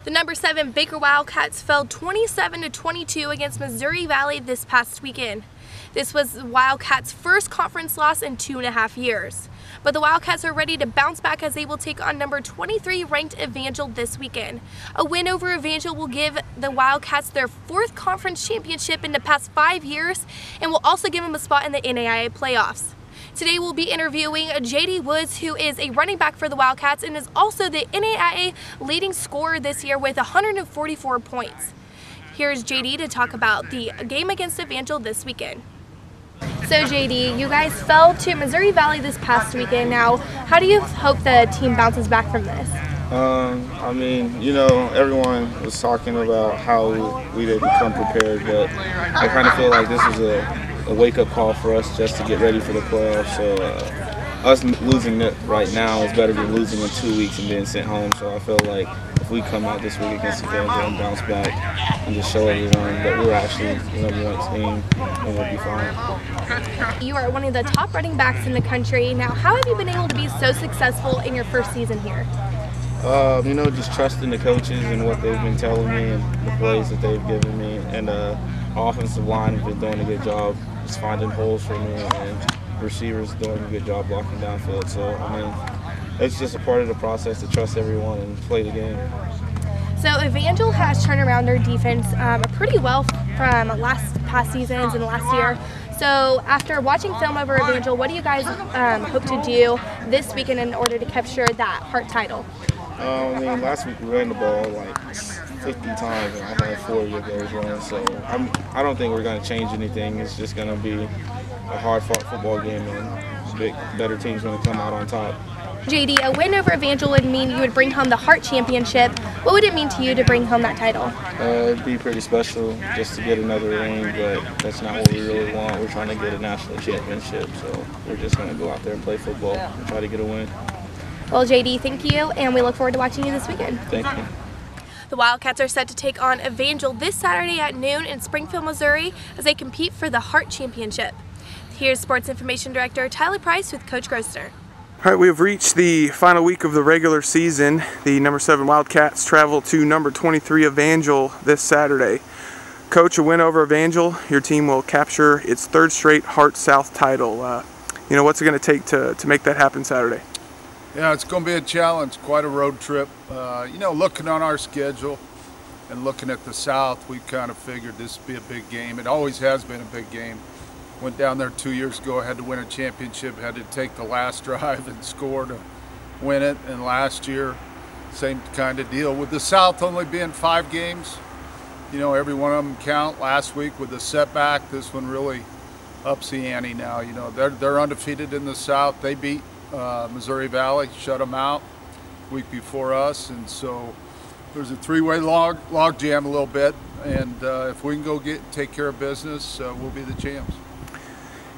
The number 7 Baker Wildcats fell 27-22 against Missouri Valley this past weekend. This was the Wildcats' first conference loss in 2.5 years. But the Wildcats are ready to bounce back as they will take on number 23 ranked Evangel this weekend. A win over Evangel will give the Wildcats their 4th conference championship in the past 5 years and will also give them a spot in the NAIA playoffs. Today we'll be interviewing J.D. Woods, who is a running back for the Wildcats and is also the NAIA leading scorer this year with 144 points. Here's J.D. to talk about the game against Evangel this weekend. So J.D., you guys fell to Missouri Valley this past weekend. Now, how do you hope the team bounces back from this? I mean, you know, everyone was talking about how we didn't come prepared, but I kind of feel like this was a wake-up call for us just to get ready for the playoffs. So us losing it right now is better than losing in 2 weeks and being sent home. So I feel like if we come out this week against Evangel and bounce back and just show everyone that we're actually the #1 team, and we'll be fine. You are one of the top running backs in the country. Now, how have you been able to be so successful in your first season here? You know, just trusting the coaches and what they've been telling me and the plays that they've given me. And our offensive line has been doing a good job just finding holes for me, and receivers doing a good job blocking downfield. So, I mean, it's just a part of the process to trust everyone and play the game. So Evangel has turned around their defense pretty well from past seasons and last year. So after watching film over Evangel, what do you guys hope to do this weekend in order to capture that Hart title? I mean, last week we ran the ball like 50 times and I had 40 of those runs. So I don't think we're going to change anything. It's just going to be a hard-fought football game, and better teams going to come out on top. J.D., a win over Evangel would mean you would bring home the Hart Championship. What would it mean to you to bring home that title? It'd be pretty special just to get another ring, but that's not what we really want. We're trying to get a national championship, so we're just going to go out there and play football and try to get a win. Well, J.D., thank you, and we look forward to watching you this weekend. Thank you. The Wildcats are set to take on Evangel this Saturday at noon in Springfield, Missouri, as they compete for the Hart Championship. Here's Sports Information Director Tyler Price with Coach Grossner. All right, we have reached the final week of the regular season. The number 7 Wildcats travel to number 23 Evangel this Saturday. Coach, a win over Evangel, your team will capture its 3rd straight Hart South title. You know, what's it going to take to make that happen Saturday? Yeah, it's going to be a challenge, quite a road trip. You know, looking on our schedule and looking at the South, we kind of figured this would be a big game. It always has been a big game. Went down there 2 years ago, had to win a championship, had to take the last drive and score to win it. And last year, same kind of deal. With the South only being 5 games, you know, every one of them count. Last week with the setback, this one really ups the ante now. You know, they're undefeated in the South. They beat Missouri Valley, shut them out week before us, and so there's a 3-way log jam a little bit, and if we can go take care of business, we'll be the champs.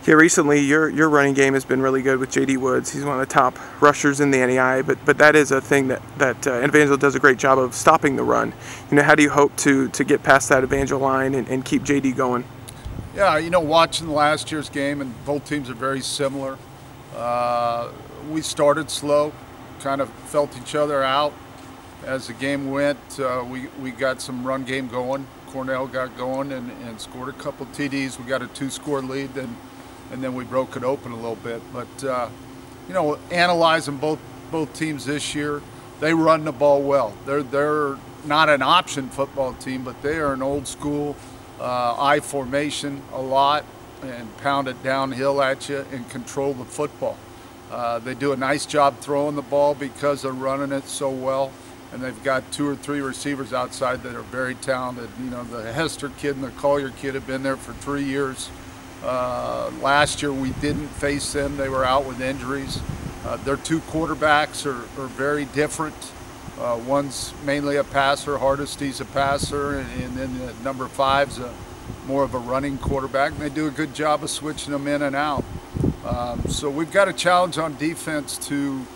Yeah, recently your running game has been really good with J.D. Woods. He's one of the top rushers in the NAIA, but that is a thing that Evangel does a great job of, stopping the run. You know, how do you hope to get past that Evangel line and keep J.D. going? Yeah, you know, watching last year's game, and both teams are very similar. We started slow, kind of felt each other out. As the game went, we got some run game going. Cornell got going and scored a couple TDs. We got a 2-score lead, and then we broke it open a little bit. But you know, analyzing both teams this year, they run the ball well. They're not an option football team, but they are an old school I formation a lot, and pound it downhill at you and control the football. They do a nice job throwing the ball because they're running it so well, and they've got 2 or 3 receivers outside that are very talented. You know, the Hester kid and the Collier kid have been there for 3 years. Last year we didn't face them. They were out with injuries. Their 2 quarterbacks are very different. One's mainly a passer, Hardesty's a passer, and then the number 5's more of a running quarterback, and they do a good job of switching them in and out. So we've got a challenge on defense to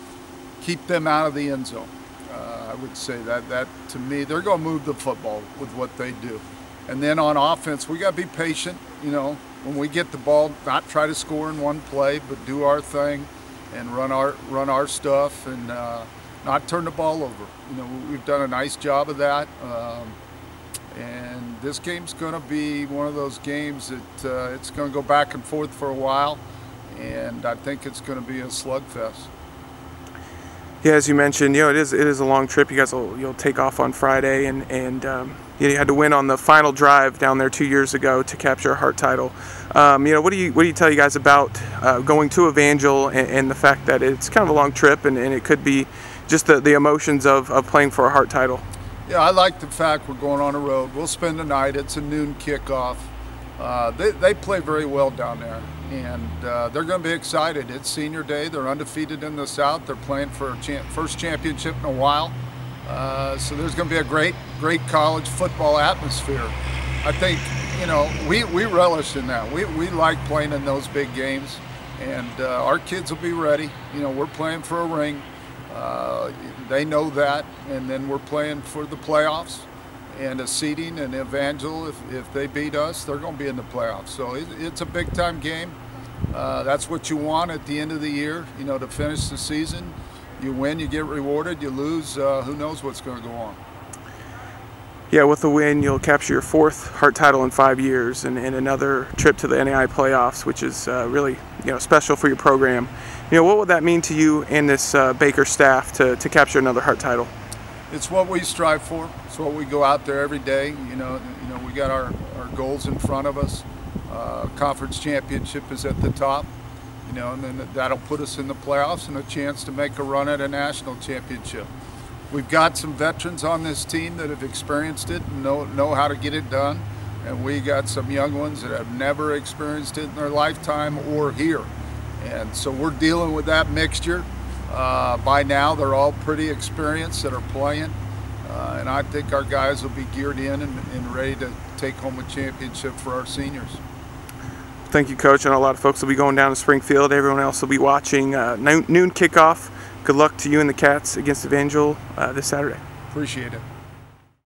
keep them out of the end zone. I would say that to me, they're going to move the football with what they do. And then on offense, we got to be patient. You know, when we get the ball, not try to score in one play, but do our thing and run our stuff. And not turn the ball over. You know, we've done a nice job of that. And this game's going to be one of those games that it's going to go back and forth for a while, and I think it's going to be a slugfest. Yeah, as you mentioned, you know, it is a long trip. You guys you'll take off on Friday, and you had to win on the final drive down there 2 years ago to capture a Hart title. You know, what do you tell you guys about going to Evangel and the fact that it's kind of a long trip and it could be just the emotions of playing for a Hart title? Yeah, I like the fact we're going on the road. We'll spend the night. It's a noon kickoff. They play very well down there, and they're going to be excited. It's senior day. They're undefeated in the South. They're playing for a first championship in a while. So there's going to be a great college football atmosphere. I think, you know, we relish in that. We like playing in those big games, and our kids will be ready. You know, we're playing for a ring. They know that, and then we're playing for the playoffs and a seeding, and Evangel, if they beat us, they're going to be in the playoffs. So it's a big-time game. That's what you want at the end of the year, you know, to finish the season. You win, you get rewarded. You lose, who knows what's going to go on. Yeah, with the win, you'll capture your 4th Hart title in 5 years and another trip to the NAI playoffs, which is really, you know, special for your program. You know, what would that mean to you and this Baker staff to capture another Hart title? It's what we strive for. It's what we go out there every day. You know, we got our goals in front of us. Conference championship is at the top. You know, and then that'll put us in the playoffs and a chance to make a run at a national championship. We've got some veterans on this team that have experienced it and know how to get it done, and we got some young ones that have never experienced it in their lifetime or here. And so we're dealing with that mixture. By now, they're all pretty experienced that are playing, and I think our guys will be geared in and ready to take home a championship for our seniors. Thank you, Coach. I know a lot of folks will be going down to Springfield. Everyone else will be watching noon kickoff. Good luck to you and the Cats against Evangel this Saturday. Appreciate it.